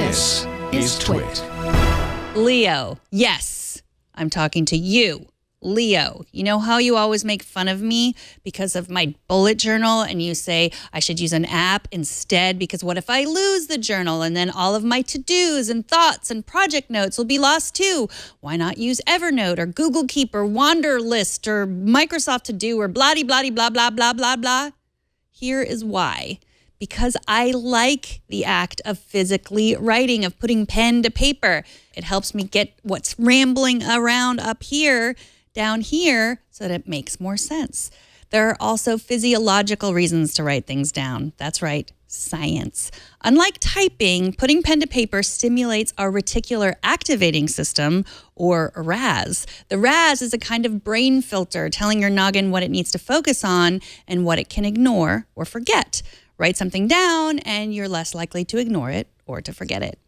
This is TWiT. Leo, yes, I'm talking to you. Leo, you know how you always make fun of me because of my bullet journal and you say I should use an app instead because what if I lose the journal and then all of my to-dos and thoughts and project notes will be lost too? Why not use Evernote or Google Keep or Wanderlist or Microsoft To Do or blah-de-blah-de-blah-blah-blah-blah-blah? Here is why. Because I like the act of physically writing, of putting pen to paper. It helps me get what's rambling around up here down here so that it makes more sense. There are also physiological reasons to write things down. That's right, science. Unlike typing, putting pen to paper stimulates our reticular activating system, or RAS. The RAS is a kind of brain filter telling your noggin what it needs to focus on and what it can ignore or forget. Write something down and you're less likely to ignore it or to forget it.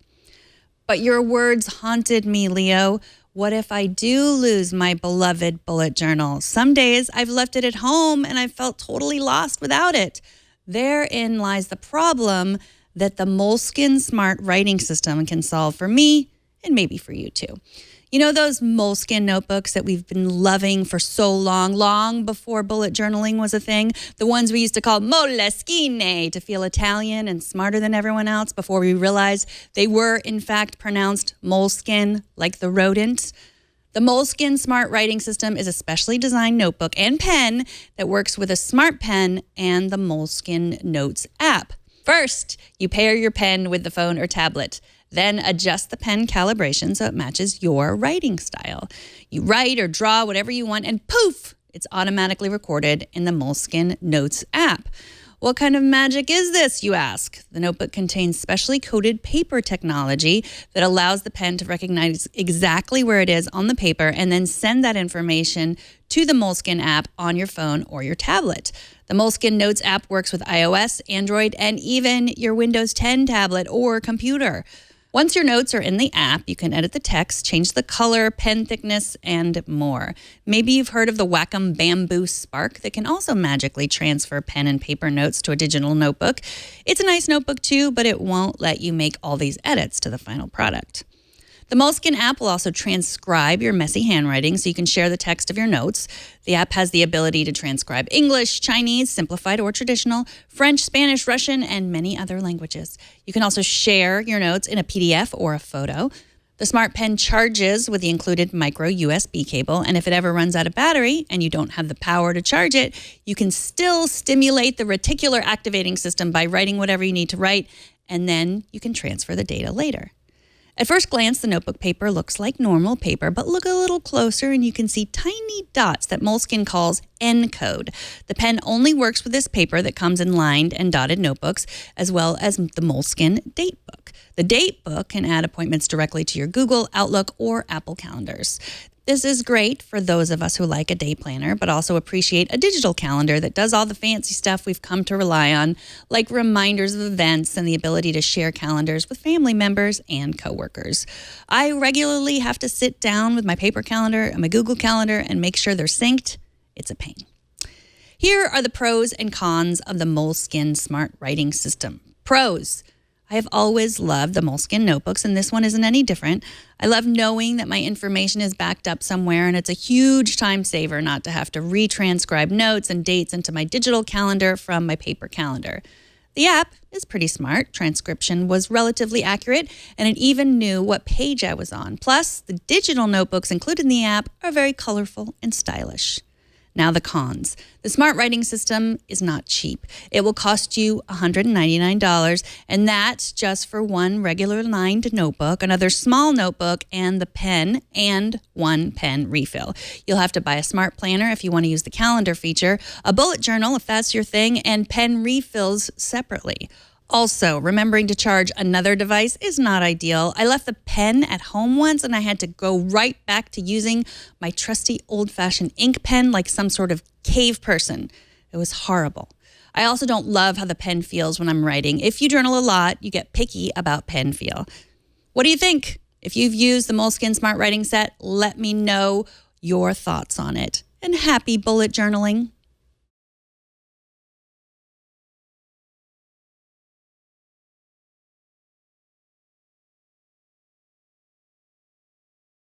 But your words haunted me, Leo. What if I do lose my beloved bullet journal? Some days I've left it at home and I've felt totally lost without it. Therein lies the problem that the Moleskine Smart Writing System can solve for me and maybe for you too. You know those Moleskine notebooks that we've been loving for so long, long before bullet journaling was a thing? The ones we used to call Moleskine to feel Italian and smarter than everyone else before we realized they were, in fact, pronounced moleskin, like the rodent. The Moleskine Smart Writing System is a specially designed notebook and pen that works with a smart pen and the Moleskine Notes app. First, you pair your pen with the phone or tablet. Then adjust the pen calibration so it matches your writing style. You write or draw whatever you want and poof, it's automatically recorded in the Moleskine Notes app. What kind of magic is this, you ask? The notebook contains specially coded paper technology that allows the pen to recognize exactly where it is on the paper and then send that information to the Moleskine app on your phone or your tablet. The Moleskine Notes app works with iOS, Android, and even your Windows 10 tablet or computer. Once your notes are in the app, you can edit the text, change the color, pen thickness, and more. Maybe you've heard of the Wacom Bamboo Spark that can also magically transfer pen and paper notes to a digital notebook. It's a nice notebook too, but it won't let you make all these edits to the final product. The Moleskine app will also transcribe your messy handwriting so you can share the text of your notes. The app has the ability to transcribe English, Chinese, simplified or traditional, French, Spanish, Russian, and many other languages. You can also share your notes in a PDF or a photo. The Smart Pen charges with the included micro USB cable, and if it ever runs out of battery and you don't have the power to charge it, you can still stimulate the reticular activating system by writing whatever you need to write, and then you can transfer the data later. At first glance, the notebook paper looks like normal paper, but look a little closer and you can see tiny dots that Moleskine calls N-code. The pen only works with this paper that comes in lined and dotted notebooks, as well as the Moleskine date book. The date book can add appointments directly to your Google, Outlook, or Apple calendars. This is great for those of us who like a day planner, but also appreciate a digital calendar that does all the fancy stuff we've come to rely on, like reminders of events and the ability to share calendars with family members and coworkers. I regularly have to sit down with my paper calendar and my Google calendar and make sure they're synced. It's a pain. Here are the pros and cons of the Moleskine Smart Writing System. Pros. I have always loved the Moleskine notebooks, and this one isn't any different. I love knowing that my information is backed up somewhere, and it's a huge time saver not to have to retranscribe notes and dates into my digital calendar from my paper calendar. The app is pretty smart. Transcription was relatively accurate, and it even knew what page I was on. Plus, the digital notebooks included in the app are very colorful and stylish. Now the cons. The Smart Writing System is not cheap. It will cost you $199, and that's just for one regular lined notebook, another small notebook, and the pen, and one pen refill. You'll have to buy a smart planner if you want to use the calendar feature, a bullet journal if that's your thing, and pen refills separately. Also, remembering to charge another device is not ideal. I left the pen at home once and I had to go right back to using my trusty old-fashioned ink pen like some sort of cave person. It was horrible. I also don't love how the pen feels when I'm writing. If you journal a lot, you get picky about pen feel. What do you think? If you've used the Moleskine Smart Writing Set, let me know your thoughts on it. And happy bullet journaling.